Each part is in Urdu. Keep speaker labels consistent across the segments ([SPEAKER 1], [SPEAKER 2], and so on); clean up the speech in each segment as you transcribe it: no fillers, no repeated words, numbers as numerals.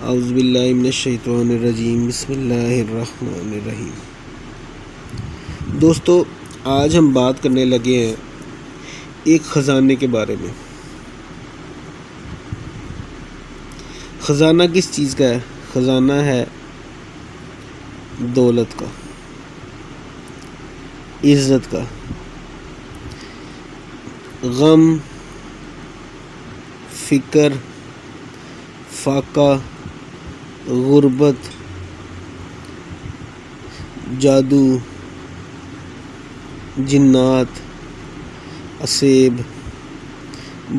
[SPEAKER 1] اعوذ باللہ من الشیطان الرجیم، بسم اللہ الرحمن الرحیم۔ دوستو، آج ہم بات کرنے لگے ہیں ایک خزانے کے بارے میں۔ خزانہ کس چیز کا ہے؟ خزانہ ہے دولت کا، عزت کا، غم، فکر، فاقہ، غربت، جادو، جنات، عصیب،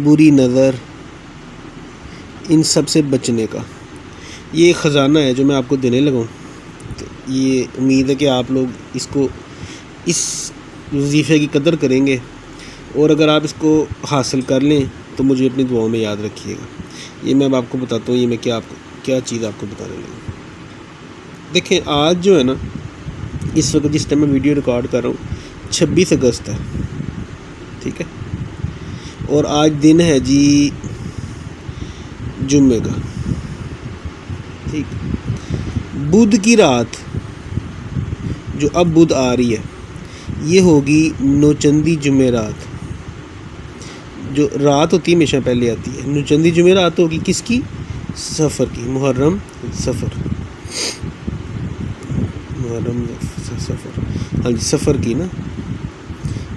[SPEAKER 1] بری نظر، ان سب سے بچنے کا یہ ایک خزانہ ہے جو میں آپ کو دینے لگا ہوں۔ تو یہ امید ہے کہ آپ لوگ اس وظیفے کی قدر کریں گے، اور اگر آپ اس کو حاصل کر لیں تو مجھے اپنی دعاؤں میں یاد رکھیے گا۔ یہ میں آپ کو بتاتا ہوں، یہ میں کیا چیز آپ کو بتانے لگا۔ دیکھیں، آج جو ہے نا، اس وقت جس ٹائم میں ویڈیو ریکارڈ کر رہا ہوں 26 اگست ہے، ٹھیک ہے، اور آج دن ہے جی جمعے کا، ٹھیک۔ بدھ کی رات جو اب بدھ آ رہی ہے، یہ ہوگی نوچندی جمعرات۔ جو رات ہوتی ہے ہمیشہ پہلے آتی ہے، نوچندی جمعرات ہوگی کس کی؟ سفر کی، محرم سفر، ہاں جی، سفر کی نا،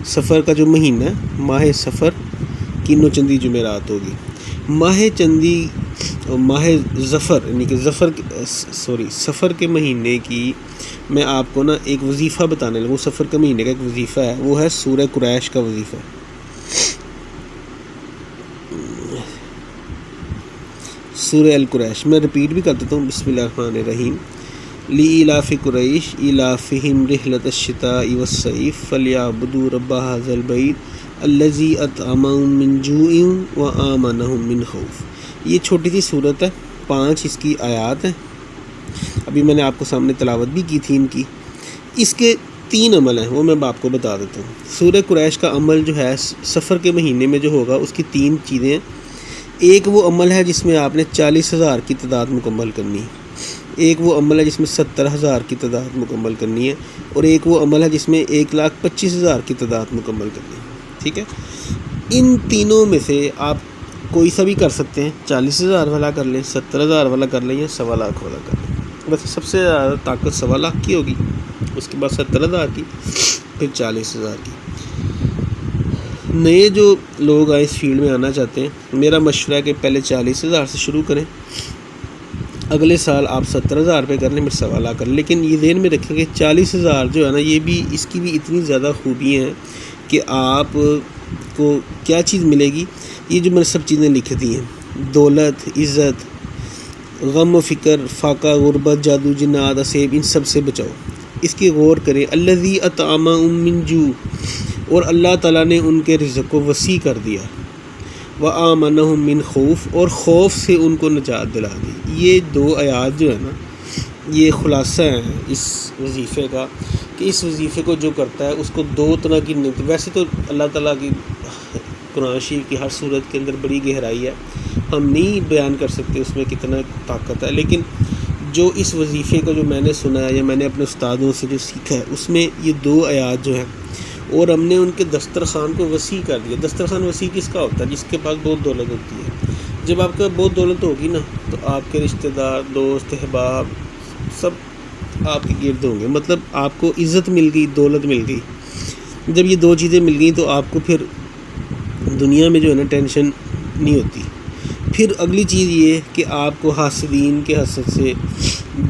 [SPEAKER 1] سفر کا جو مہینہ ہے، ماہ سفر کی نوچندی جمعرات ہوگی۔ ماہ ظفر یعنی کہ سفر کے مہینے کی میں آپ کو نا ایک وظیفہ بتانے لگا۔ وہ سفر کے مہینے کا ایک وظیفہ ہے، وہ ہے سورہ قریش کا وظیفہ۔ سورہ القریش میں ریپیٹ بھی کر دیتا ہوں، بسم اللہ الرحمن الرحیم۔ لِإِيلَافِ قُرَيْشٍ إِيلَافِهِمْ رِحْلَةَ الشِّتَاءِ وَالصَّيْفِ فَلْيَعْبُدُوا رَبَّ هَٰذَا الْبَيْتِ الَّذِي أَطْعَمَهُم مِّن جُوعٍ وَآمَنَهُم مِّن خَوْفٍ۔ یہ چھوٹی سی صورت ہے، 5 اس کی آیات ہیں۔ ابھی میں نے آپ کو سامنے تلاوت بھی کی تھی ان کی۔ اس کے 3 عمل ہیں، وہ میں آپ کو بتا دیتا ہوں۔ سورہ قریش کا عمل جو ہے سفر کے مہینے میں جو ہوگا، اس کی 3 چیزیں ہیں۔ ایک وہ عمل ہے جس میں آپ نے 40,000 کی تعداد مکمل کرنی ہے، ایک وہ عمل ہے جس میں 70,000 کی تعداد مکمل کرنی ہے، اور ایک وہ عمل ہے جس میں 1,25,000 کی تعداد مکمل کرنی ہے، ٹھیک ہے۔ ان تینوں میں سے آپ کوئی سا بھی کر سکتے ہیں، 40,000 والا کر لیں، 70,000 والا کر لیں، یا 1,00,000 والا کر لیں۔ ویسے سب سے زیادہ طاقت 1,00,000 کی ہوگی، اس کے بعد 70,000 کی، پھر 40,000 کی۔ نئے جو لوگ اس فیلڈ میں آنا چاہتے ہیں، میرا مشورہ ہے کہ پہلے 40,000 سے شروع کریں، اگلے سال آپ 70,000 پہ کر لیں، پھر 1,00,000 کر لیں۔ لیکن یہ ذہن میں رکھیں کہ 40,000 جو ہے نا، اس کی بھی اتنی زیادہ خوبیاں ہیں کہ آپ کو کیا چیز ملے گی۔ یہ جو میں نے سب چیزیں لکھ دی ہیں، دولت، عزت، غم و فکر، فاقہ، غربت، جادو، جنات، عصیب، ان سب سے بچاؤ۔ اس کی غور کریں۔ الذی اطعمہم من جوع، اور اللہ تعالیٰ نے ان کے رزق کو وسیع کر دیا، وآمنہم من خوف، اور خوف سے ان کو نجات دلا دی۔ یہ 2 آیات جو ہے نا، یہ خلاصہ ہیں اس وظیفے کا، کہ اس وظیفے کو جو کرتا ہے اس کو 2 طرح کی ویسے تو اللہ تعالیٰ کی قرآن شریف کی ہر صورت کے اندر بڑی گہرائی ہے، ہم نہیں بیان کر سکتے اس میں کتنا طاقت ہے، لیکن جو اس وظیفے کو جو میں نے سنا ہے یا میں نے اپنے استادوں سے جو سیکھا ہے، اس میں یہ 2 آیات جو ہیں، اور ہم نے ان کے دسترخوان کو وسیع کر دیا۔ دسترخوان وسیع کس کا ہوتا ہے؟ جس کے پاس بہت دولت ہوتی ہے۔ جب آپ کے پاس بہت دولت ہوگی نا، تو آپ کے رشتہ دار، دوست، احباب سب آپ کے گرد ہوں گے۔ مطلب آپ کو عزت مل گئی، دولت مل گئی۔ جب یہ 2 چیزیں مل گئیں تو آپ کو پھر دنیا میں جو ہے نا ٹینشن نہیں ہوتی۔ پھر اگلی چیز یہ ہے کہ آپ کو حاسدین کے حسد سے،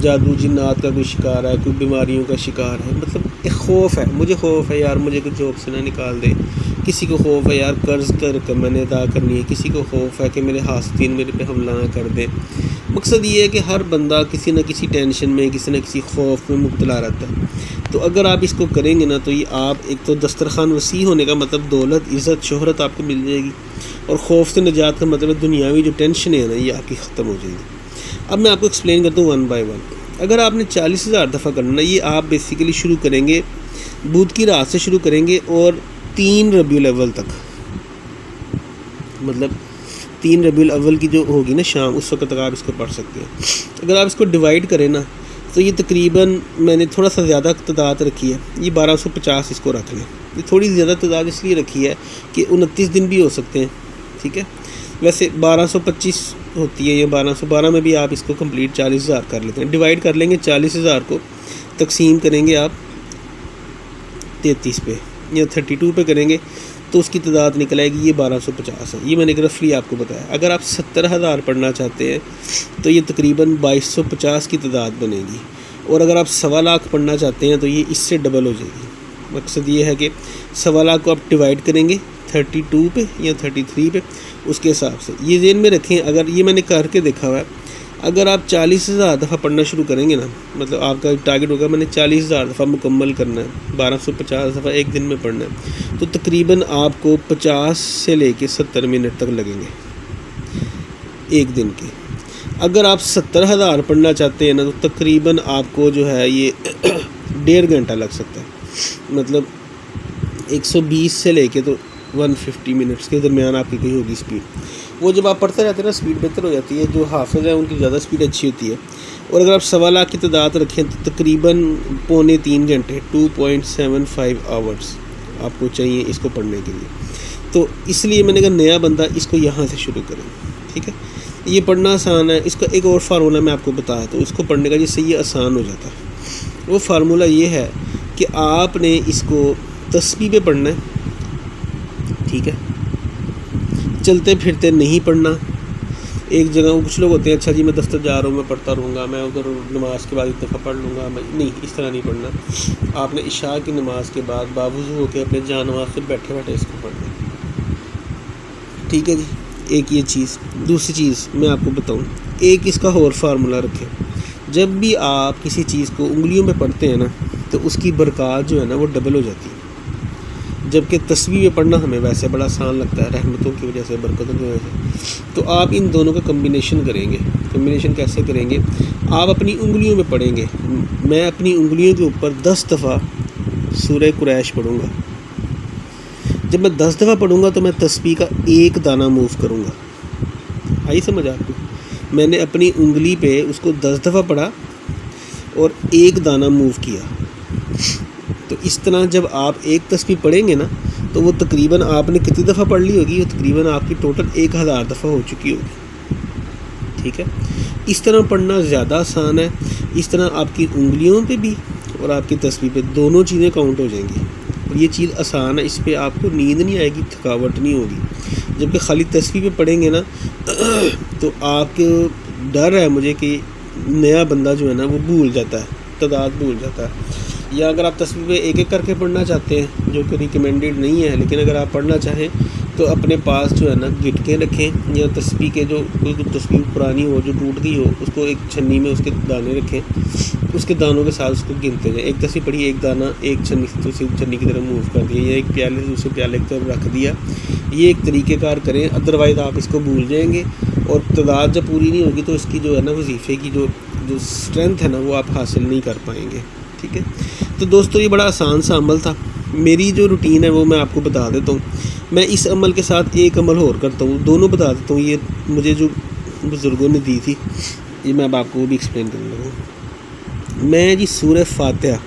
[SPEAKER 1] جادو جنات کا کوئی شکار ہے، کوئی بیماریوں کا شکار ہے، مطلب ایک خوف ہے، مجھے خوف ہے یار مجھے کوئی جاب سے نہ نکال دے، کسی کو خوف ہے یار قرض کر میں نے ادا کرنی ہے، کسی کو خوف ہے کہ میرے حاسدین میرے پہ حملہ نہ کر دیں۔ مقصد یہ ہے کہ ہر بندہ کسی نہ کسی ٹینشن میں، کسی نہ کسی خوف میں مبتلا رہتا ہے۔ تو اگر آپ اس کو کریں گے نا، تو یہ آپ ایک تو دسترخوان وسیع ہونے کا مطلب دولت، عزت، شہرت آپ کو مل جائے گی، اور خوف سے نجات کا مطلب دنیاوی جو ٹینشن ہے نا، یہ آپ کی ختم ہو جائے گی۔ اب میں آپ کو ایکسپلین کرتا ہوں 1 بائی 1۔ اگر آپ نے 40,000 دفعہ کرنا، یہ آپ بیسیکلی شروع کریں گے بدھ کی رات سے شروع کریں گے، اور 3 ربیع الاول تک، مطلب 3 ربیع الاول کی جو ہوگی نا شام، اس وقت تک آپ اس کو پڑھ سکتے ہیں۔ اگر آپ اس کو ڈیوائڈ کریں نا تو یہ تقریباً میں نے تھوڑا سا زیادہ تعداد رکھی ہے، یہ 1250 اس کو رکھ لیں۔ یہ تھوڑی زیادہ تعداد اس لیے رکھی ہے کہ 29 دن بھی ہو سکتے ہیں، ٹھیک ہے۔ ویسے 1225 ہوتی ہے یا 1212 میں بھی آپ اس کو کمپلیٹ 40,000 کر لیتے ہیں۔ ڈیوائڈ کر لیں گے 40,000 کو، تقسیم کریں گے آپ 33 پہ یا 32 پہ کریں گے تو اس کی تعداد نکل آئے گی، یہ 1250 ہے۔ یہ میں نے رفلی آپ کو بتایا۔ اگر آپ 70,000 پڑھنا چاہتے ہیں تو یہ تقریباً 2250 کی تعداد بنے گی، اور اگر آپ 1.25 لاکھ پڑھنا چاہتے ہیں تو یہ اس سے ڈبل ہو جائے گی۔ مقصد یہ ہے کہ 1.25 لاکھ کو آپ ڈیوائڈ کریں گے 32 پہ یا 33 پہ، اس کے حساب سے یہ ذہن میں رکھیں۔ اگر یہ میں نے کر کے دیکھا ہوا ہے، اگر آپ 40,000 دفعہ پڑھنا شروع کریں گے نا، مطلب آپ کا ٹارگیٹ ہوگا میں نے 40,000 دفعہ مکمل کرنا ہے، 1250 دفعہ ایک دن میں پڑھنا ہے، تو تقریباً آپ کو 50 سے لے کے 70 منٹ تک لگیں گے ایک دن کے۔ اگر آپ 70,000 پڑھنا چاہتے ہیں نا تو تقریباً آپ کو جو ہے یہ 1.5 گھنٹہ لگ سکتا ہے، مطلب 120 سے لے کے تو 150 منٹس کے درمیان آپ کی کہیں ہوگی سپیڈ۔ وہ جب آپ پڑھتے رہتے ہیں نا سپیڈ بہتر ہو جاتی ہے، جو حافظ ہیں ان کی زیادہ سپیڈ اچھی ہوتی ہے۔ اور اگر آپ 1.25 لاکھ کی تعداد رکھیں تو تقریباً 2.75 گھنٹے 2.75 آورس آپ کو چاہیے اس کو پڑھنے کے لیے۔ تو اس لیے میں نے کہا نیا بندہ اس کو یہاں سے شروع کریں، ٹھیک ہے۔ یہ پڑھنا آسان ہے، اس کا ایک اور فارمولہ میں آپ کو بتایا تو اس کو پڑھنے کا جس سے یہ آسان ہو جاتا ہے۔ وہ فارمولہ یہ ہے کہ آپ نے اس کو تسبیح پہ پڑھنا ہے، ٹھیک ہے، چلتے پھرتے نہیں پڑھنا۔ ایک جگہ کچھ لوگ ہوتے ہیں اچھا جی میں دفتر جا رہا ہوں میں پڑھتا رہوں گا، میں ادھر نماز کے بعد ایک دفعہ پڑھ لوں گا، نہیں، اس طرح نہیں پڑھنا۔ آپ نے عشاء کی نماز کے بعد باوضو ہو کے اپنے جان نماز پھر بیٹھے بیٹھے اس کو پڑھنا ہے، ٹھیک ہے جی۔ ایک یہ چیز۔ دوسری چیز میں آپ کو بتاؤں، ایک اس کا اور فارمولہ رکھیں، جب بھی آپ کسی چیز کو انگلیوں میں پڑھتے ہیں نا تو اس کی برکات جو ہے نا وہ ڈبل ہو جاتی ہے، جبکہ تسبیح میں پڑھنا ہمیں ویسے بڑا آسان لگتا ہے رحمتوں کی وجہ سے، برکتوں کی وجہ سے۔ تو آپ ان دونوں کا کمبینیشن کریں گے۔ کمبینیشن کیسے کریں گے؟ آپ اپنی انگلیوں میں پڑھیں گے۔ میں اپنی انگلیوں کے اوپر 10 دفعہ سورہ قریش پڑھوں گا۔ جب میں 10 دفعہ پڑھوں گا تو میں تسبیح کا ایک دانہ موو کروں گا۔ آئی سمجھ آپ کو؟ میں نے اپنی انگلی پہ اس کو 10 دفعہ پڑھا اور ایک دانہ موو کیا۔ تو اس طرح جب آپ ایک تسبیح پڑھیں گے نا تو وہ تقریباً آپ نے کتنی دفعہ پڑھ لی ہوگی؟ وہ تقریباً آپ کی ٹوٹل 1000 دفعہ ہو چکی ہوگی، ٹھیک ہے۔ اس طرح پڑھنا زیادہ آسان ہے۔ اس طرح آپ کی انگلیوں پہ بھی اور آپ کی تسبیح پہ دونوں چیزیں کاؤنٹ ہو جائیں گی، اور یہ چیز آسان ہے، اس پہ آپ کو نیند نہیں آئے گی، تھکاوٹ نہیں ہوگی۔ جبکہ خالی تسبیح پہ پڑھیں گے نا تو آپ کے ڈر ہے مجھے کہ نیا بندہ جو ہے نا وہ بھول جاتا ہے، تعداد بھول جاتا ہے۔ یا اگر آپ تسبیح پہ ایک ایک کر کے پڑھنا چاہتے ہیں جو کہ ریکمینڈیڈ نہیں ہے، لیکن اگر آپ پڑھنا چاہیں تو اپنے پاس جو ہے نا گٹکیں رکھیں، یا تسبیح کے جو تسبیح پرانی ہو جو ٹوٹ گئی ہو اس کو ایک چھنی میں اس کے دانے رکھیں، اس کے دانوں کے ساتھ اس کو گنتے جائیں۔ ایک تسبیح پڑھی، ایک دانہ ایک چھنی سے دوسری چھنی کی طرف موو کر دیا، یا ایک پیالے سے دوسرے پیالے کی طرف رکھ دیا۔ یہ ایک طریقہ کار کریں، ادروائز آپ اس کو بھول جائیں گے، اور تعداد جب پوری نہیں ہوگی تو اس کی جو ہے نا وظیفے کی جو اسٹرینتھ ہے نا وہ آپ حاصل نہیں کر پائیں گے، ٹھیک ہے۔ تو دوستو یہ بڑا آسان سا عمل تھا۔ میری جو روٹین ہے وہ میں آپ کو بتا دیتا ہوں۔ میں اس عمل کے ساتھ ایک عمل اور کرتا ہوں، دونوں بتا دیتا ہوں، یہ مجھے جو بزرگوں نے دی تھی، یہ میں اب آپ کو وہ بھی ایکسپلین کرنے لگا ہوں۔ میں جی سورہ فاتحہ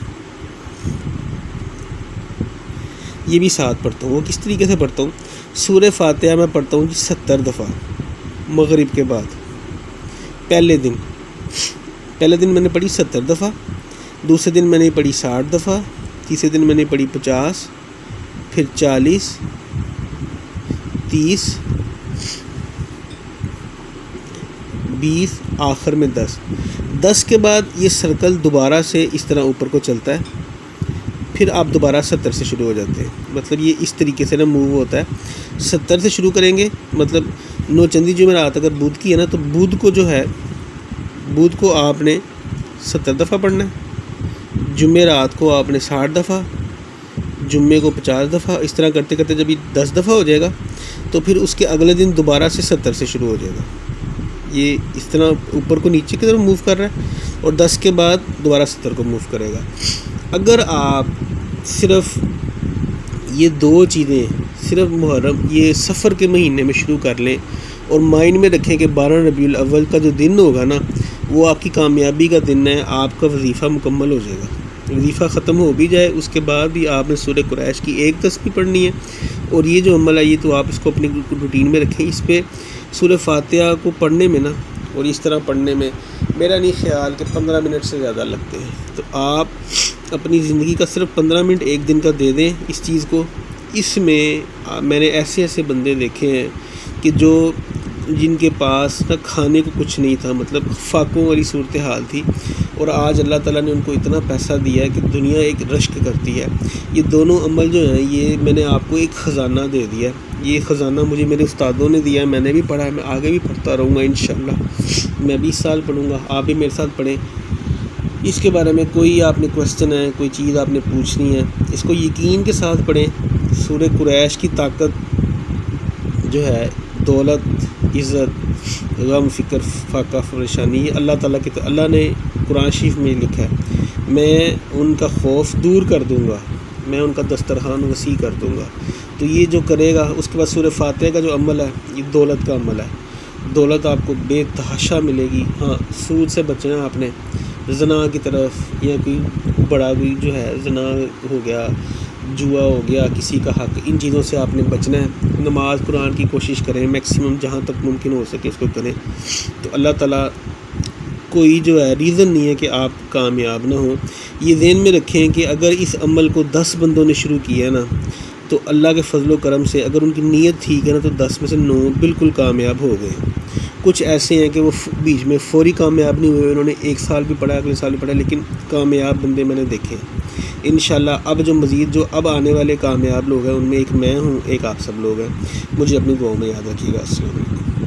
[SPEAKER 1] یہ بھی ساتھ پڑھتا ہوں۔ وہ کس طریقے سے پڑھتا ہوں؟ سورہ فاتحہ میں پڑھتا ہوں جی 70 دفعہ مغرب کے بعد۔ پہلے دن میں نے پڑھی 70 دفعہ، دوسرے دن میں نے پڑھی 60 دفعہ، تیسرے دن میں نے پڑھی 50، پھر 40، 30، 20، آخر میں 10 کے بعد یہ سرکل دوبارہ سے اس طرح اوپر کو چلتا ہے، پھر آپ دوبارہ 70 سے شروع ہو جاتے ہیں۔ مطلب یہ اس طریقے سے نا موو ہوتا ہے۔ 70 سے شروع کریں گے، مطلب نوچندی جمعرات اگر بدھ کی ہے نا تو بدھ کو جو ہے بدھ کو آپ نے 70 دفعہ پڑھنا ہے، جمعرات کو آپ نے 60 دفعہ، جمعے کو 50 دفعہ، اس طرح کرتے کرتے جب یہ 10 دفعہ ہو جائے گا تو پھر اس کے اگلے دن دوبارہ سے 70 سے شروع ہو جائے گا۔ یہ اس طرح اوپر کو نیچے کی طرف موو کر رہا ہے، اور 10 کے بعد دوبارہ 70 کو موو کرے گا۔ اگر آپ صرف یہ دو چیزیں صرف محرم یہ سفر کے مہینے میں شروع کر لیں اور مائنڈ میں رکھیں کہ 12 ربیع الاول کا جو دن ہوگا نا وہ آپ کی کامیابی کا دن ہے، آپ کا وظیفہ مکمل ہو جائے گا، وظیفہ ختم ہو بھی جائے اس کے بعد بھی آپ نے سورہ قریش کی ایک تسبیح پڑھنی ہے، اور یہ جو عمل ہے یہ تو آپ اس کو اپنی روٹین میں رکھیں۔ اس پہ سورہ فاتحہ کو پڑھنے میں نا اور اس طرح پڑھنے میں میرا نہیں خیال کہ 15 منٹ سے زیادہ لگتے ہیں، تو آپ اپنی زندگی کا صرف 15 منٹ ایک دن کا دے دیں اس چیز کو۔ اس میں نے ایسے بندے دیکھے ہیں کہ جن کے پاس نہ کھانے کو کچھ نہیں تھا، مطلب فاقوں والی صورتحال تھی، اور آج اللہ تعالیٰ نے ان کو اتنا پیسہ دیا ہے کہ دنیا ایک رشک کرتی ہے۔ یہ دونوں عمل جو ہیں یہ میں نے آپ کو ایک خزانہ دے دیا ہے، یہ خزانہ مجھے میرے استادوں نے دیا ہے، میں نے بھی پڑھا ہے، میں آگے بھی پڑھتا رہوں گا انشاءاللہ، میں 20 سال پڑھوں گا، آپ بھی میرے ساتھ پڑھیں۔ اس کے بارے میں کوئی آپ نے کویسچن ہے، کوئی چیز آپ نے پوچھنی ہے، اس کو یقین کے ساتھ پڑھیں۔ سورہ قریش کی طاقت جو ہے، دولت، عزت، غم، فکر، فاقہ، پریشانی، یہ اللہ تعالیٰ کے اللہ نے قرآن شریف میں لکھا ہے، میں ان کا خوف دور کر دوں گا، میں ان کا دسترخوان وسیع کر دوں گا۔ تو یہ جو کرے گا، اس کے بعد سورہ فاتحہ کا جو عمل ہے یہ دولت کا عمل ہے، دولت آپ کو بے تحاشا ملے گی۔ ہاں، سود سے بچنا آپ نے، زنا کی طرف یا کوئی بڑا کوئی جو ہے زنا ہو گیا، جوا ہو گیا، کسی کا حق، ان چیزوں سے آپ نے بچنا ہے۔ نماز قرآن کی کوشش کریں، میکسیمم جہاں تک ممکن ہو سکے اس کو کریں، تو اللہ تعالیٰ کوئی جو ہے ریزن نہیں ہے کہ آپ کامیاب نہ ہوں۔ یہ ذہن میں رکھیں کہ اگر اس عمل کو 10 بندوں نے شروع کیا ہے نا تو اللہ کے فضل و کرم سے اگر ان کی نیت ٹھیک ہے نا تو 10 میں سے 9 بالکل کامیاب ہو گئے۔ کچھ ایسے ہیں کہ وہ بیچ میں فوری کامیاب نہیں ہوئے، انہوں نے 1 سال بھی پڑھا، اگلے سال بھی پڑھا، لیکن کامیاب بندے میں نے دیکھے۔ انشاءاللہ اب جو اب آنے والے کامیاب لوگ ہیں ان میں ایک میں ہوں، ایک آپ سب لوگ ہیں۔ مجھے اپنی دعاؤں میں یاد رکھیے گا۔ السلام علیکم۔